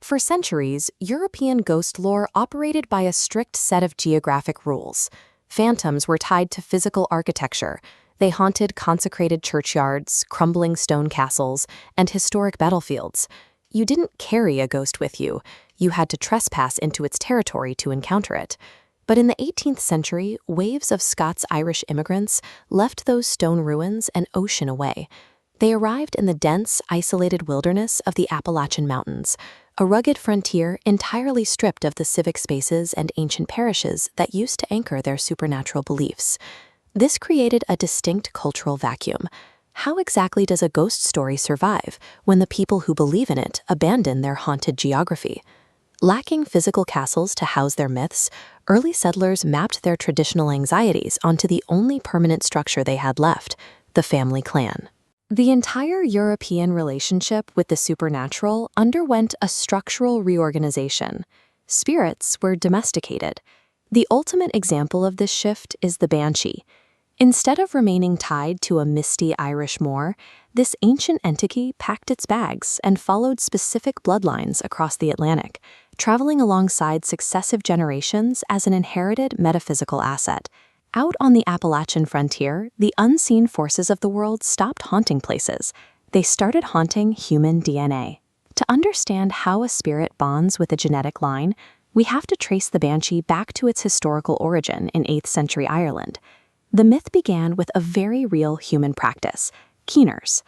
For centuries, European ghost lore operated by a strict set of geographic rules. Phantoms were tied to physical architecture. They haunted consecrated churchyards, crumbling stone castles, and historic battlefields. You didn't carry a ghost with you. You had to trespass into its territory to encounter it. But in the 18th century, waves of Scots-Irish immigrants left those stone ruins an ocean away. They arrived in the dense, isolated wilderness of the Appalachian Mountains, a rugged frontier entirely stripped of the civic spaces and ancient parishes that used to anchor their supernatural beliefs. This created a distinct cultural vacuum. How exactly does a ghost story survive when the people who believe in it abandon their haunted geography? Lacking physical castles to house their myths, early settlers mapped their traditional anxieties onto the only permanent structure they had left, the family clan. The entire European relationship with the supernatural underwent a structural reorganization. Spirits were domesticated. The ultimate example of this shift is the Banshee. Instead of remaining tied to a misty Irish moor, this ancient entity packed its bags and followed specific bloodlines across the Atlantic, traveling alongside successive generations as an inherited metaphysical asset. Out on the Appalachian frontier, the unseen forces of the world stopped haunting places. They started haunting human DNA. To understand how a spirit bonds with a genetic line, we have to trace the Banshee back to its historical origin in 8th century Ireland. The myth began with a very real human practice, keeners.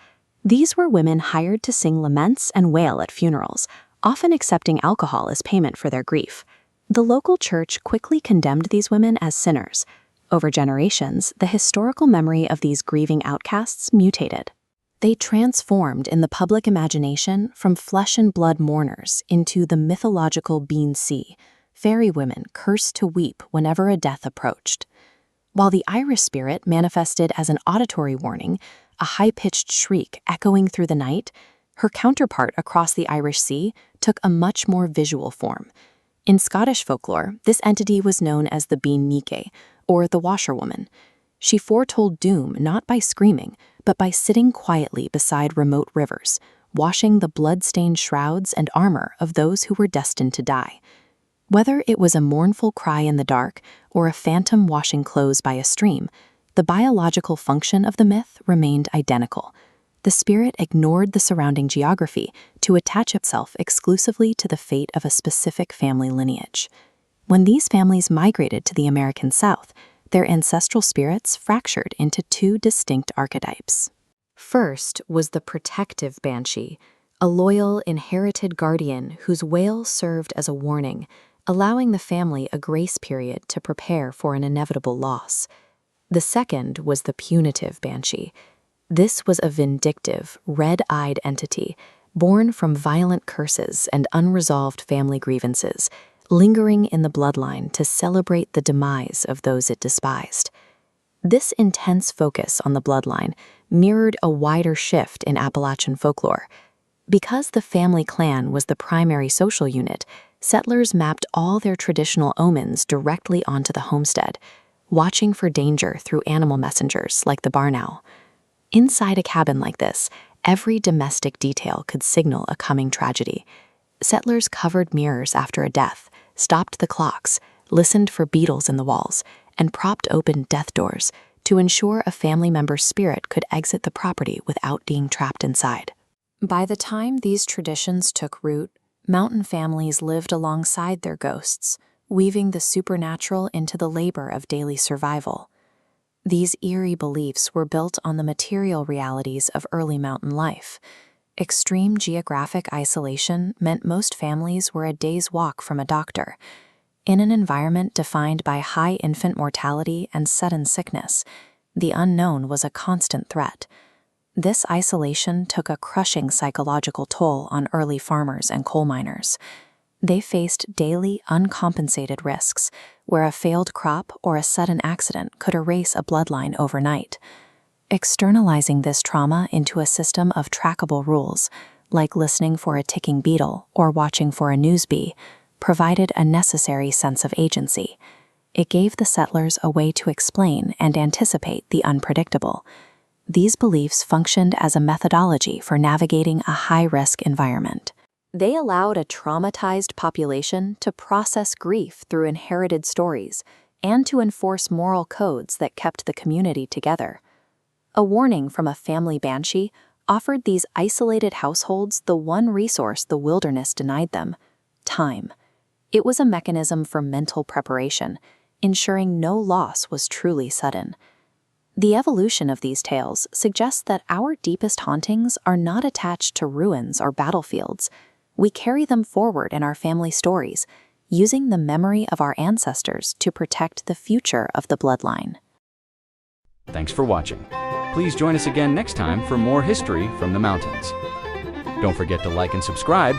These were women hired to sing laments and wail at funerals, often accepting alcohol as payment for their grief. The local church quickly condemned these women as sinners. Over generations, the historical memory of these grieving outcasts mutated. They transformed in the public imagination from flesh and blood mourners into the mythological Banshee, fairy women cursed to weep whenever a death approached. While the Irish spirit manifested as an auditory warning, a high-pitched shriek echoing through the night, her counterpart across the Irish Sea took a much more visual form. In Scottish folklore, this entity was known as the Banshee, or the washerwoman. She foretold doom not by screaming, but by sitting quietly beside remote rivers, washing the blood-stained shrouds and armor of those who were destined to die. Whether it was a mournful cry in the dark or a phantom washing clothes by a stream, the biological function of the myth remained identical. The spirit ignored the surrounding geography to attach itself exclusively to the fate of a specific family lineage. When these families migrated to the American South, their ancestral spirits fractured into two distinct archetypes. First was the protective Banshee, a loyal, inherited guardian whose wail served as a warning, allowing the family a grace period to prepare for an inevitable loss. The second was the punitive Banshee. This was a vindictive, red-eyed entity, born from violent curses and unresolved family grievances, lingering in the bloodline to celebrate the demise of those it despised. This intense focus on the bloodline mirrored a wider shift in Appalachian folklore. Because the family clan was the primary social unit, settlers mapped all their traditional omens directly onto the homestead, watching for danger through animal messengers like the barn owl. Inside a cabin like this, every domestic detail could signal a coming tragedy. Settlers covered mirrors after a death, stopped the clocks, listened for beetles in the walls, and propped open death doors to ensure a family member's spirit could exit the property without being trapped inside. By the time these traditions took root, mountain families lived alongside their ghosts, weaving the supernatural into the labor of daily survival. These eerie beliefs were built on the material realities of early mountain life. Extreme geographic isolation meant most families were a day's walk from a doctor. In an environment defined by high infant mortality and sudden sickness, the unknown was a constant threat. This isolation took a crushing psychological toll on early farmers and coal miners. They faced daily, uncompensated risks, where a failed crop or a sudden accident could erase a bloodline overnight. Externalizing this trauma into a system of trackable rules, like listening for a ticking beetle or watching for a news bee, provided a necessary sense of agency. It gave the settlers a way to explain and anticipate the unpredictable. These beliefs functioned as a methodology for navigating a high-risk environment. They allowed a traumatized population to process grief through inherited stories and to enforce moral codes that kept the community together. A warning from a family banshee offered these isolated households the one resource the wilderness denied them: time. It was a mechanism for mental preparation, ensuring no loss was truly sudden. The evolution of these tales suggests that our deepest hauntings are not attached to ruins or battlefields. We carry them forward in our family stories, using the memory of our ancestors to protect the future of the bloodline. Thanks for watching. Please join us again next time for more history from the mountains. Don't forget to like and subscribe,